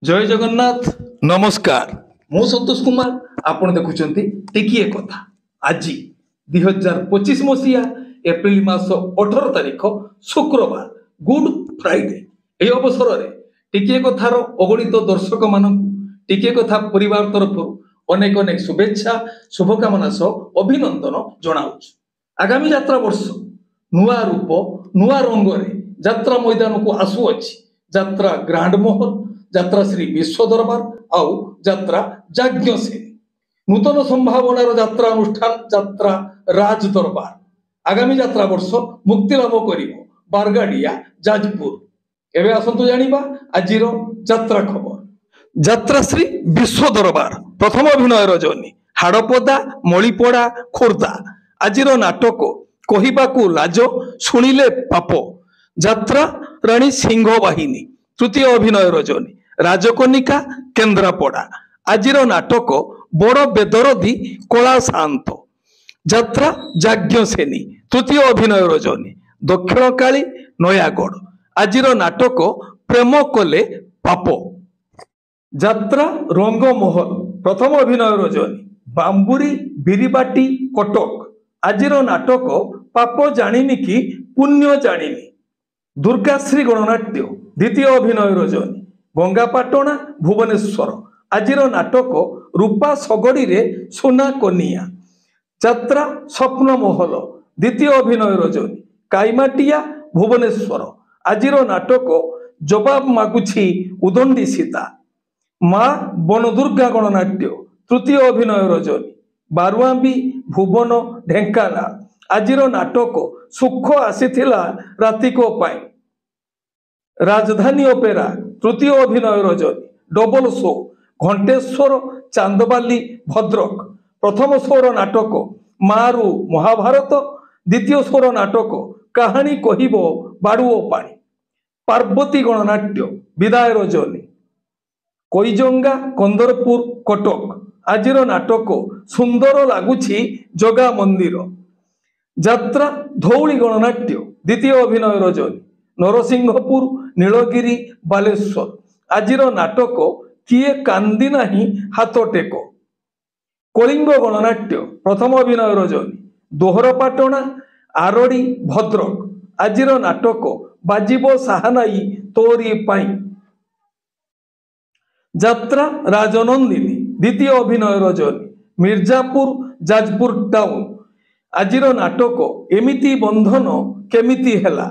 जय जगन्नाथ नमस्कार मु संतोष कुमार आपण देखुं टिकिए कथा आज 2025 मसीहा एप्रिल मास 18 तारिख शुक्रवार गुड फ्राइडे ए अवसर में टिकिए कथार अगणित दर्शक मान टिकिए कथा परिवार तरफ अनेक अनेक शुभेच्छा शुभकामना सह अभिनंदन जनाऊँ। आगामी यात्रा वर्ष नुआ रूप नुआ रंग यात्रा मैदान को आसुअछि यात्रा ग्रांड महल यात्रा श्री विश्व दरबार आउ यात्रा जाज्ञ श्रेणी नूतन संभावनार यात्रा अनुष्ठान यात्रा राज दरबार आगामी यात्रा वर्ष मुक्ति लाभ करिवो बारगाड़िया जाजपुर। एबे आसंतु जानिबा आजिर यात्रा खबर। यात्रा श्री विश्व दरबार प्रथम अभिनय रजनी हाड़पदा मणिपड़ा खोर्धा आजिर नाटक कहिबाकू लाज शुणिले पाप यात्रा राणी सिंह बाहिनी तृतीय अभिनय रजनी राजकनिका केन्द्रापड़ा आजिर नाटक बड़ बेदरदी कला शांत यात्रा जाज्ञ सेनी तृतीय अभिनय रजनी दक्षिण काली नयागढ़ आजिर नाटक प्रेम कले पाप यात्रा रंगमहल प्रथम अभिनय रजनी बांबुरी बिरीबाटी कटक आजिर नाटक पाप जानिनी कि पुण्य जानिनी दुर्गाश्री गणनाट्य द्वितीय अभिनय रजनी गंगापाटणा भुवनेश्वर आजिर नाटक रूपा सगड़ी रे सोना कनिया यात्रा स्वप्न महल द्वितीय अभिनय रजनी काईमाटिया भुवनेश्वर आजिर नाटक जवाब मागुछि उदंडी सीता माँ बनदुर्गा गणनाट्य तृतीय अभिनय रजनी बारुआंबी भुवन ढेंकानाल आजिर नाटक सुख आसीथिला रातिको पाई राजधानी ओपेरा तृतीय अभिनय रजनी डबल शो घंटेश्वर चांदबाली भद्रक प्रथम स्वर नाटक मारू महाभारत द्वितीय स्वर नाटक कहानी कहिबो बाड़ुओ पानी पार्वती गणनाट्य विदाय रजनी कोईजंगा कंदरपुर कटक आजिर नाटक सुंदर लगुछि जगा मंदिर यात्रा धौली गणनाट्य द्वितीय अभिनय रजनी नरसिंहपुर नीलगिरी बालेश्वर आजिर नाटक किए कांदी नाही हाथ टेक कलिंग गणनाट्य प्रथम अभिनय रजनी दोहरपाटणा आरड़ी भद्रक आजिर नाटक बाजिबो साहानाई तोरी पाई यात्रा राजनंदिनी द्वितीय अभिनय रजनी मिर्जापुर जाजपुर टाउन आजिर नाटक एमिति बंधन केमिति हेला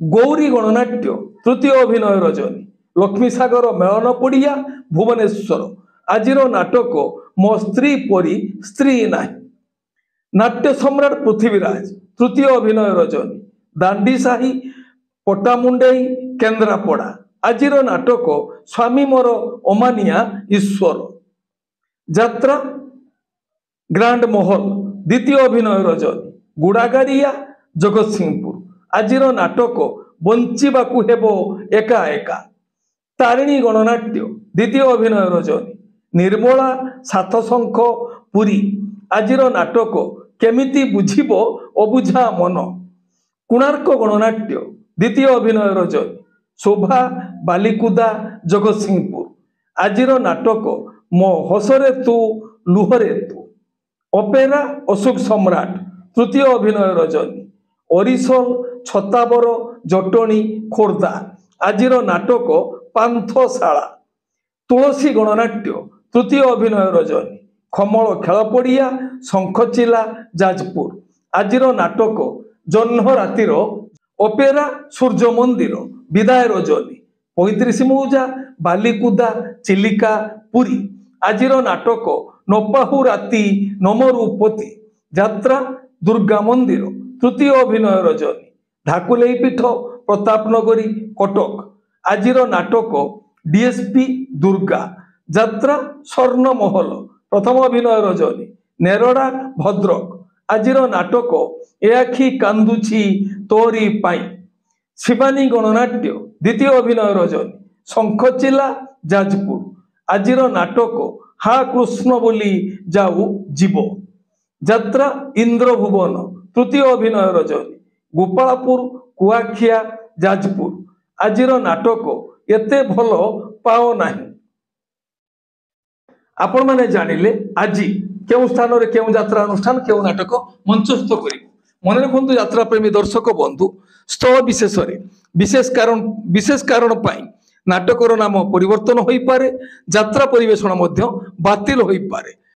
गौरी गणनाट्य तृतीय अभिनय रजनी लक्ष्मीसागर मेलन पड़िया भुवनेश्वर आजिर नाटक मो स्त्री परी स्त्री नाही नाट्य सम्राट पृथ्वीराज तृतीय अभिनय रजनी दांडीसाही पटामुंडेई केन्द्रापड़ा आजिर नाटक स्वामी मोर अमानिया ईश्वर यात्रा ग्रांड महल द्वितीय अभिनय रजनी गुड़ागाड़िया जगतसिंहपुर आजिर नाटक बंचिबाकू हेबो एका एका तारिणी गणनाट्य द्वितीय अभिनय रजनी निर्मला सातशंख पुरी आजिर नाटक केमिति बुझिबो अबुझा मन कोणार्क गणनाट्य द्वितीय अभिनय रजनी शोभा बालिकुदा जगतसिंहपुर आजिर नाटक मो हसरे तू लुहरे तू अपेरा अशोक सम्राट तृतीय अभिनय रजनी ओरिसल छताबर जटणी खोर्धा आजिर नाटक पांथशाला तुलसी गणनाट्य तृतीय अभिनय रजनी खमल खेल पड़िया शंखचिला जाजपुर आजिर नाटक जह्न रातिर अपेरा सूर्य मंदिर विदाय रजनी 35 मौजा बालिकुदा चिलिका पुरी आजिर नाटक नपाहु राति नमरूपति यात्रा दुर्गा मंदिर तृतीय अभिनय रजनी ढाकुलेई पीठ प्रतापनगरी कटक आजिर नाटक डीएसपी दुर्गा यात्रा स्वर्ण महल प्रथम अभिनय रजनी नेरड़ा भद्रक आजिर नाटक एआखि कांदुछि तोरी पाई शिवानी गणनाट्य द्वितीय अभिनय रजनी शंखचिला जाजपुर आजिर नाटक हा कृष्ण बोली जाऊ जीव यात्रा इंद्रभुवन तृतीय अभिनय रजनी गोपालपुर कुआखिया जाजपुर आजिर नाटक एते भल पाओ नाही। आपण माने जानिले आज केउ स्थान रे केउ यात्रा अनुष्ठान केउ नाटक मंचस्थ करी मन रखु यात्रा प्रेमी दर्शक बंधु स्थल विशेष कारण पाई नाटकर नाम परिवर्तन हो पारे, यात्रा परिवेषण बातिल हो पारे।